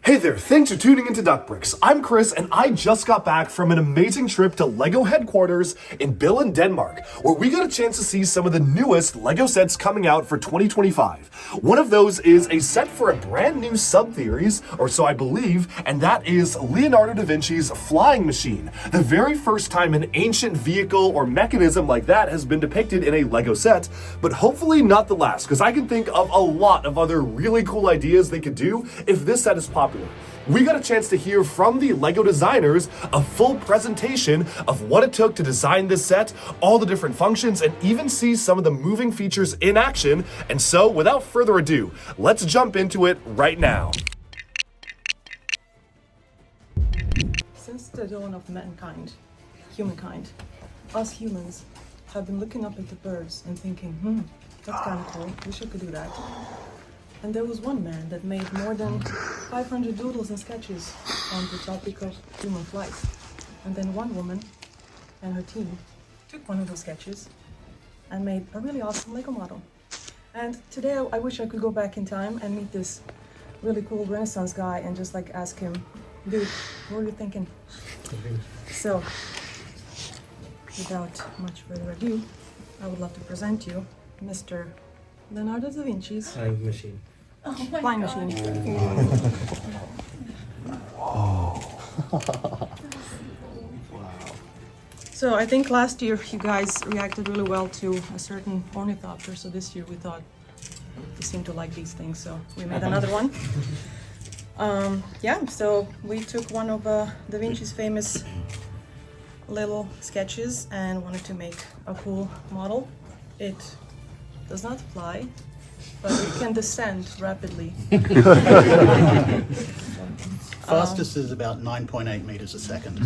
Hey there, thanks for tuning into Duckbricks. I'm Chris, and I just got back from an amazing trip to LEGO headquarters in Billund, Denmark, where we got a chance to see some of the newest LEGO sets coming out for 2025. One of those is a set for a brand new sub-series, or so I believe, and that is Leonardo da Vinci's flying machine. The very first time an ancient vehicle or mechanism like that has been depicted in a LEGO set, but hopefully not the last, because I can think of a lot of other really cool ideas they could do if this set is popular. We got a chance to hear from the LEGO designers a full presentation of what it took to design this set, all the different functions, and even see some of the moving features in action. And so, without further ado, let's jump into it right now. Since the dawn of mankind, humankind, us humans have been looking up at the birds and thinking, that's kind of cool, wish I could do that. And there was one man that made more than 500 doodles and sketches on the topic of human flight. And then one woman and her team took one of those sketches and made a really awesome LEGO model. And today I wish I could go back in time and meet this really cool Renaissance guy and just like ask him, dude, what were you thinking? So, without much further ado, I would love to present you Mr. Leonardo da Vinci's Flying machine. flying machine. So I think last year you guys reacted really well to a certain ornithopter, so this year we thought you seem to like these things, so we made another one. So we took one of Da Vinci's famous little sketches and wanted to make a cool model. It does not fly, but it can descend rapidly. Fastest is about 9.8 meters a second.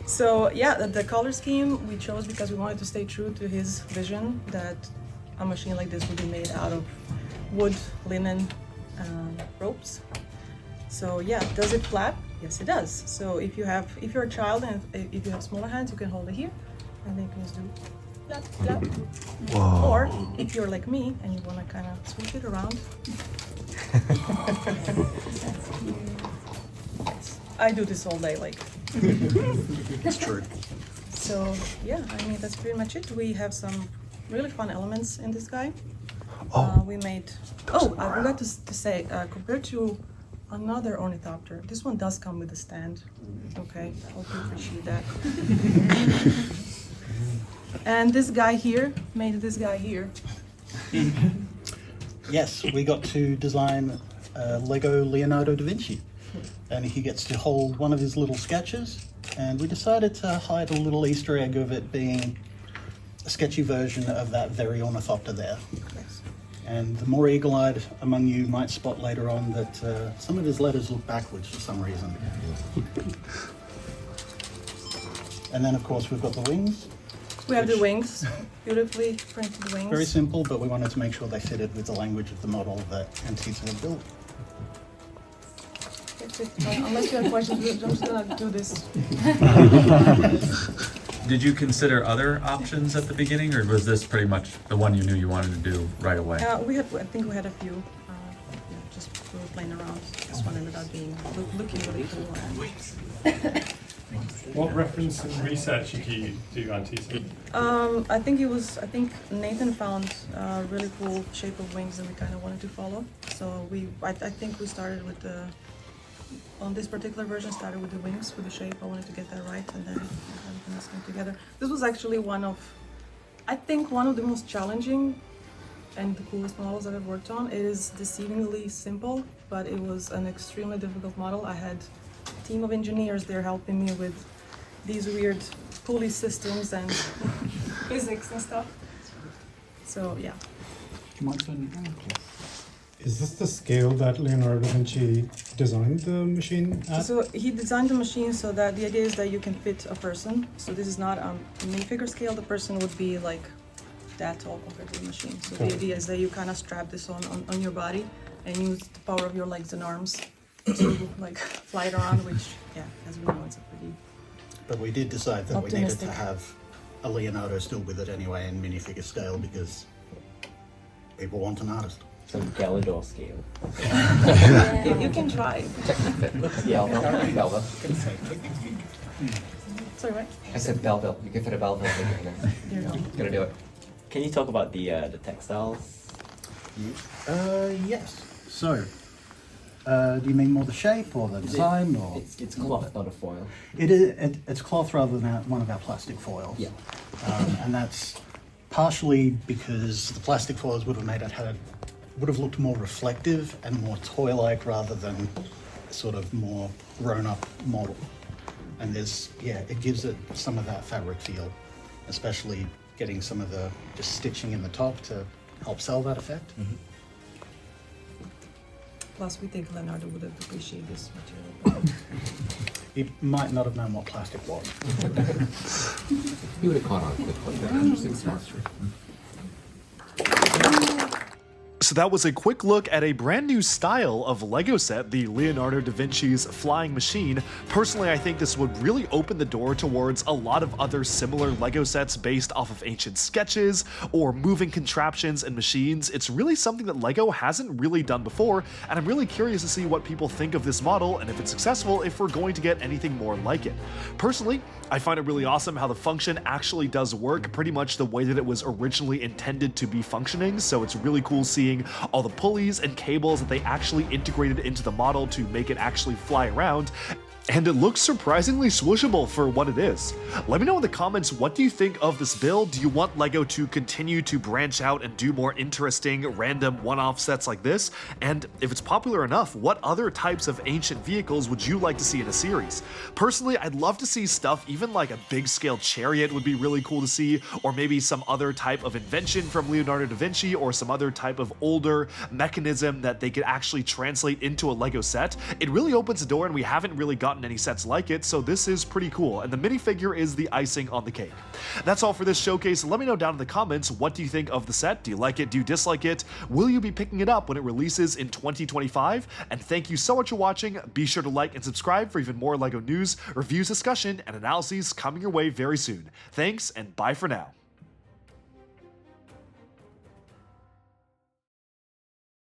So yeah, the color scheme we chose because we wanted to stay true to his vision that a machine like this would be made out of wood, linen, ropes. So yeah, does it flap? Yes, it does. So if you're a child and if you have smaller hands, you can hold it here, and then you can just do flap, flap. Whoa. Or if you're like me and you want to kind of switch it around. Yes. I do this all day, like. It's true. So yeah, I mean that's pretty much it. We have some really fun elements in this guy. We made. Oh, I forgot to say, compared to another ornithopter, this one does come with a stand. Okay, hope you appreciate that. And this guy here made this guy here. Yes, we got to design Lego Leonardo da Vinci, and he gets to hold one of his little sketches, and we decided to hide a little Easter egg of it being a sketchy version of that very ornithopter there. Yes. And the more eagle-eyed among you might spot later on that some of his letters look backwards for some reason. And then of course we've got the wings. We have the wings, beautifully printed wings. Very simple, but we wanted to make sure they fitted with the language of the model that Antisa had built. That's it. Unless you have questions, I'm just gonna do this. Did you consider other options at the beginning, or was this pretty much the one you knew you wanted to do right away? I think we had a few. Just we were playing around. This one ended up being looking really cool. What reference and research did you do, Antisa? I think Nathan found a really cool shape of wings that we kind of wanted to follow. So I think we started with on this particular version, started with the wings, with the shape. I wanted to get that right, and then everything else came together. This was actually one of the most challenging and the coolest models that I've worked on. It is deceivingly simple, but it was an extremely difficult model. I had a team of engineers there helping me with these weird pulley systems and physics and stuff. So yeah. Do you mind turning it down? Is this the scale that Leonardo da Vinci designed the machine at? So he designed the machine so that the idea is that you can fit a person. So this is not a minifigure scale. The person would be like that tall compared to the machine. So the idea is that you kind of strap this on your body and use the power of your legs and arms to like fly it around, which as we know, it's a pretty But we did decide that we needed optimistic. to have a Leonardo still with it anyway in minifigure scale because people want an artist. Some Galador scale. You can try. Yeah, Belva. Sorry, what? I said Belva. You can fit a Belva in there. There you go. Gonna do it. Can you talk about the textiles used? Yes. So, do you mean more the shape or the design, or? It's cloth, not a foil. It's cloth rather than one of our plastic foils. Yeah. And that's partially because the plastic foils would have looked more reflective and more toy-like rather than sort of more grown-up model. And it gives it some of that fabric feel, especially getting some of the just stitching in the top to help sell that effect. Mm-hmm. Plus, we think Leonardo would have appreciated this material. He might not have known what plastic was. He would have caught on quickly. Interesting smart. So that was a quick look at a brand new style of Lego set, the Leonardo da Vinci's flying machine. Personally, I think this would really open the door towards a lot of other similar Lego sets based off of ancient sketches or moving contraptions and machines. It's really something that Lego hasn't really done before, and I'm really curious to see what people think of this model, and if it's successful, if we're going to get anything more like it. Personally, I find it really awesome how the function actually does work pretty much the way that it was originally intended to be functioning, so it's really cool seeing all the pulleys and cables that they actually integrated into the model to make it actually fly around. And it looks surprisingly swooshable for what it is. Let me know in the comments, what do you think of this build? Do you want Lego to continue to branch out and do more interesting random one-off sets like this? And if it's popular enough, what other types of ancient vehicles would you like to see in a series? Personally, I'd love to see stuff, even like a big scale chariot would be really cool to see, or maybe some other type of invention from Leonardo da Vinci, or some other type of older mechanism that they could actually translate into a Lego set. It really opens the door, and we haven't really gotten any sets like it, so this is pretty cool, and the minifigure is the icing on the cake. That's all for this showcase. Let me know down in the comments, what do you think of the set? Do you like it? Do you dislike it? Will you be picking it up when it releases in 2025? And thank you so much for watching. Be sure to like and subscribe for even more Lego news, reviews, discussion, and analyses coming your way very soon. Thanks, and bye for now.